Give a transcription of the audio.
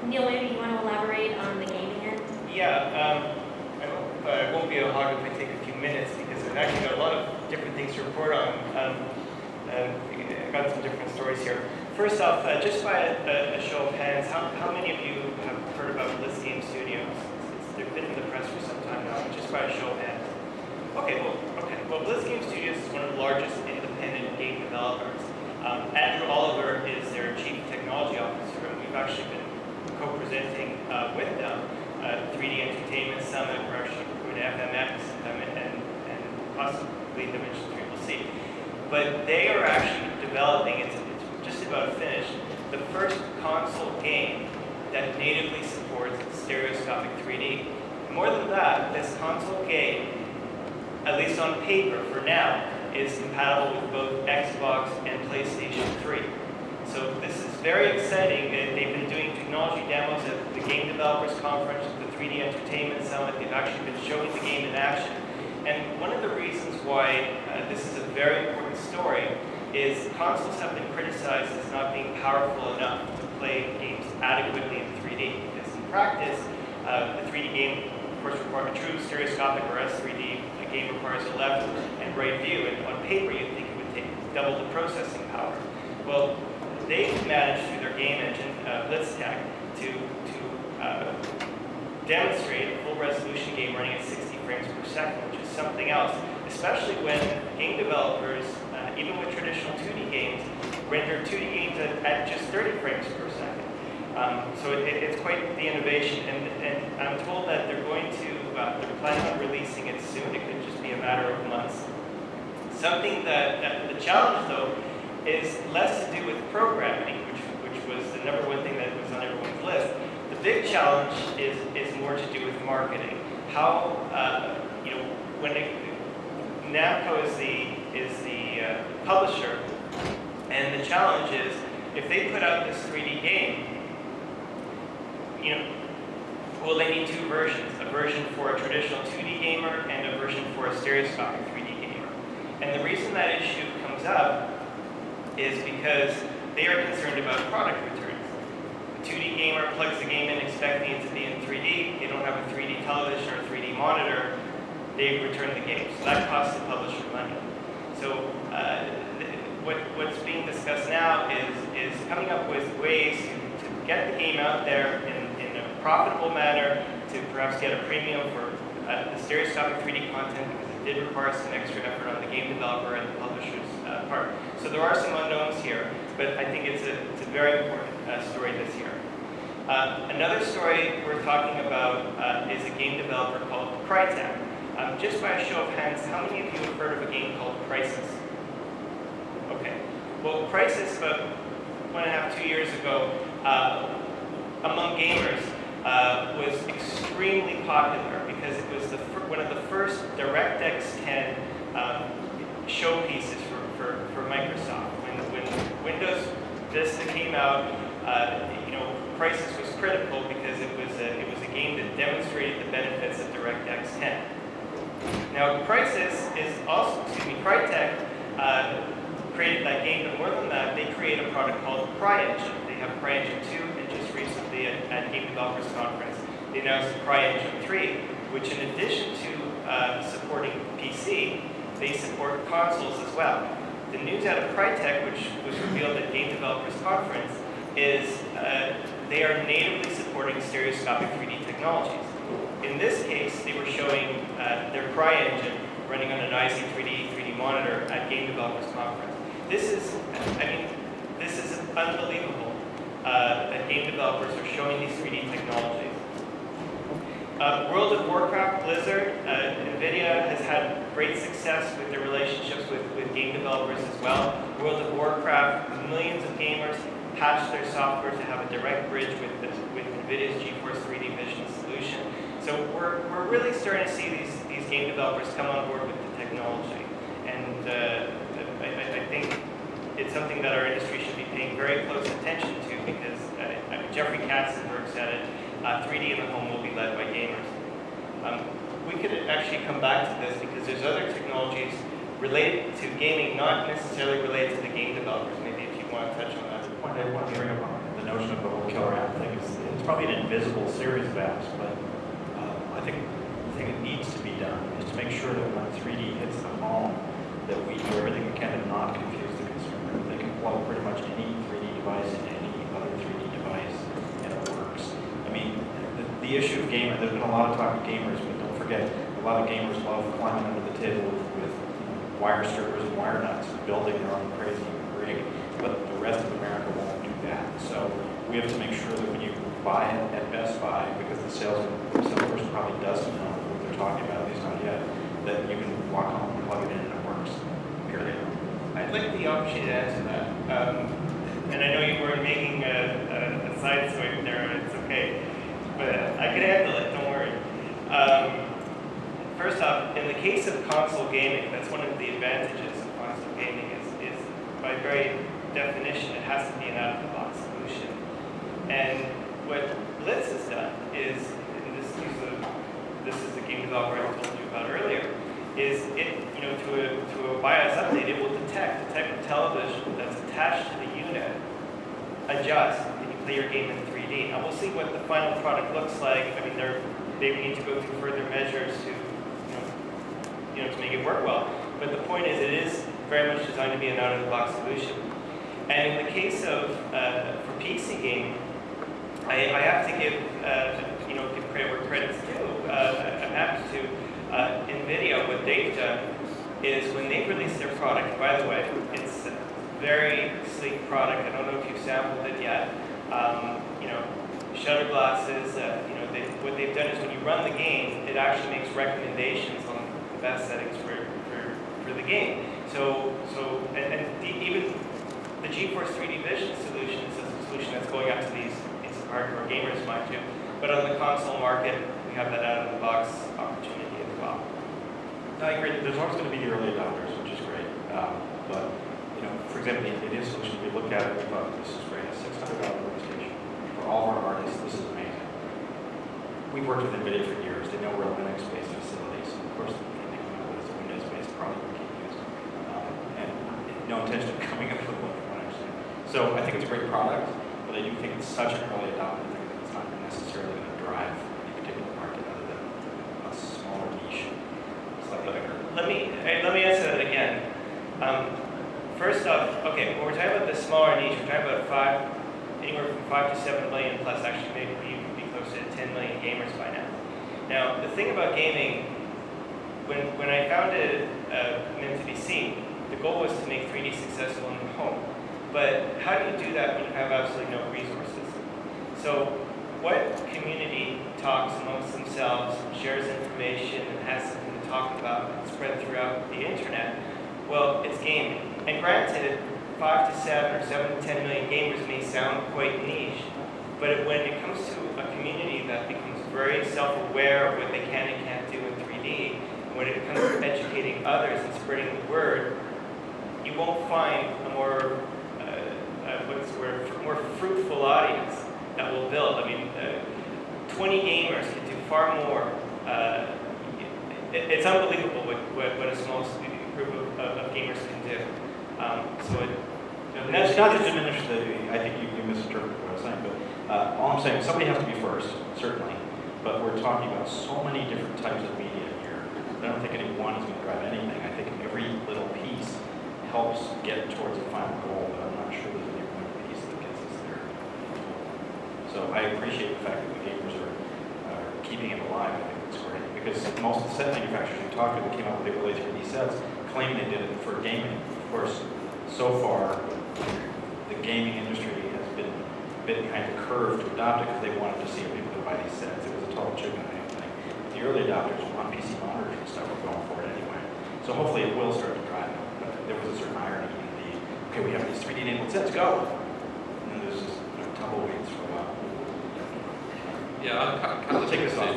Neil, maybe you want to elaborate on the gaming end? Yeah, I won't be a hog if I take a few minutes because I've actually got a lot of different things to report on. I've got some different stories here. First off, just by a show of hands, how many of you have heard about Blitz Game Studios? They've been in the press for some time now, just by a show of hands. Okay. Well, Blitz Game Studios is one of the largest independent game developers. Andrew Oliver is their Chief Technology Officer, and we've actually been co-presenting with them 3D Entertainment Summit. We're actually going to FMX and possibly Dimension 3, we'll see. But they are actually developing, it's just about finished, the first console game that natively supports stereoscopic 3D. More than that, this console game, at least on paper for now, is compatible with both Xbox and PlayStation 3. So this is very exciting. They've been doing technology demos at the Game Developers Conference, the 3D Entertainment Summit. They've actually been showing the game in action. And one of the reasons why this is a very important story is consoles have been criticized as not being powerful enough to play games adequately in 3D. Because in practice, the 3D game, of course, requires a true stereoscopic or S3D. A game requires a left and right view, and on paper you'd think it would take double the processing power. Well, they've managed through their game engine, BlitzTech, to demonstrate a full resolution game running at 60 frames per second, which is something else, especially when game developers, even with traditional 2D games, render 2D games at just 30 frames per second. So it's quite the innovation, and I'm told that they're planning on releasing it soon. It could just be a matter of months. Something that the challenge, though, is less to do with programming, which was the number one thing that was on everyone's list. The big challenge is more to do with marketing. How when NABSHOW is the publisher, and the challenge is if they put out this 3D game, well, they need two versions: a version for a traditional 2D gamer and a version for a stereoscopic 3D gamer. And the reason that issue comes up is because they are concerned about product returns. The 2D gamer plugs the game in expecting it to be in 3D. They don't have a 3D television or a 3D monitor. They return the game. So that costs the publisher money. So what's being discussed now is coming up with ways to get the game out there in a profitable manner, to perhaps get a premium for the stereoscopic 3D content, because it did require some extra effort on the game developer and the publisher's part. So there are some unknowns here, but I think it's a very important story this year. Another story we're talking about is a game developer called Crytek. Just by a show of hands, how many of you have heard of a game called Crysis? Okay. Well, Crysis, about 1.5 to 2 years ago, among gamers, was extremely popular because it was one of the first DirectX 10 showpieces for Microsoft. When Windows Vista came out, Crysis was critical because it was a game that demonstrated the benefits of DirectX 10. Now, Crytek created that game, but more than that, they created a product called CryEngine. They have CryEngine 2, and just recently at Game Developers Conference, they announced CryEngine 3, which in addition to supporting PC, they support consoles as well. The news out of Crytek, which was revealed at Game Developers Conference, is they are natively supporting stereoscopic 3D technologies. In this case, they were showing their CryEngine running on an IC3D monitor at Game Developers Conference. This is unbelievable that game developers are showing these 3D technologies. World of Warcraft, Blizzard, NVIDIA has had great success with their relationships with game developers as well. World of Warcraft, millions of gamers patched their software to have a direct bridge with NVIDIA's GeForce 3D Vision solution. So we're really starting to see these game developers come on board with the technology. And I think it's something that our industry should be paying very close attention to, because Jeffrey Katzen works at it. 3D in the home will be led by gamers. We could actually come back to this because there's other technologies related to gaming, not necessarily related to the game developers. Maybe if you want to touch on that. One point I want to bring up on the note notion of the whole killer app thing is it's probably an invisible series of apps, but I think the thing that needs to be done is to make sure that when 3D hits the home, that we do everything we can to not confuse the consumer. They can plug pretty much any 3D device into any other 3D device, and it works. I mean, the issue of gaming, there's been a lot of talk of gamers, but don't forget, a lot of gamers love climbing under the table with wire strippers and wire nuts and building their own crazy rig, but the rest of America won't do that. So we have to make sure that when you buy it at Best Buy, because the salesperson probably doesn't know what they're talking about, at least not yet, that you can walk home and plug it in and it works, period. I'd like the opportunity to answer that. And I know you were making a side swipe there, it's okay. But I can handle it, don't worry. First off, in the case of console gaming, that's one of the advantages of console gaming is by very definition, it has to be an out-of-the-box solution. And what Blitz has done is, and this is the game developer I told you about earlier, is it, to a BIOS update, it will detect the type of television that's attached to the unit, adjust, and you play your game in 3D. And we'll see what the final product looks like. I mean, they need to go through further measures to make it work well. But the point is, it is very much designed to be an out-of-the-box solution. And in the case of for PC gaming, I have to give credit where credit's due. I'm happy to. NVIDIA, what they've done is when they release their product, and by the way, it's a very sleek product. I don't know if you've sampled it yet. Shutter glasses, what they've done is when you run the game, it actually makes recommendations on the best settings for the game. Even the GeForce 3D Vision solution is a solution that's going out to these hardcore gamers, mind you. But on the console market, we have that out-of-the-box opportunity as well. No, I agree. There's always going to be the early adopters, which is great. But for example, the NVIDIA solution, we looked at it, we thought this is great. A $600 workstation for all of our artists. This is amazing. We've worked with NVIDIA for years. They know we're a Linux-based facilities. Of course, anything that's a Windows-based product we can't use. And no intention of coming up with one, from what I understand. So I think it's a great product, but I do think it's such an early adopter thing that it's not necessarily going to drive any particular market other than a smaller niche. Let me answer that again. First off, okay, when we're talking about the smaller niche, we're talking about anywhere from 5 to 7 million plus, actually maybe even be closer to 10 million gamers by now. Now, the thing about gaming, when I founded meant to be seen, the goal was to make 3D successful in the home. But how do you do that when you have absolutely no resources? So what community talks amongst themselves, shares information, and has something to talk about and spread throughout the internet? Well, it's gaming. And granted, 5 to 7 or 7 to 10 million gamers may sound quite niche, but when it comes to a community that becomes very self-aware of what they can and can't do in 3D, and when it comes to educating others and spreading the word, you won't find a more more fruitful audience that will build. I mean, 20 gamers can do far more. It's unbelievable what a small group of gamers can do. It's not to diminish I think you misinterpreted what I was saying, but all I'm saying, somebody has to be first, certainly, but we're talking about so many different types of media here. I don't think any one is going to drive anything. I think every little piece helps get towards a final goal, but I'm not sure there's any one piece that gets us there. So I appreciate the fact that the gamers are keeping it alive. I think that's great, because most of the set manufacturers you talk to that came up with the early 3D sets claim they did it for gaming. Of course, so far, the gaming industry has been a bit behind the curve to adopt it because they wanted to see if people would buy these sets. It was a total chicken and egg thing. The early adopters on PC monitors and stuff were going for it anyway. So hopefully it will start to drive it. But there was a certain irony in okay, we have these 3D enabled sets, go! And then there's just tumbleweeds for a while. Yeah, I'll kind of Take this off.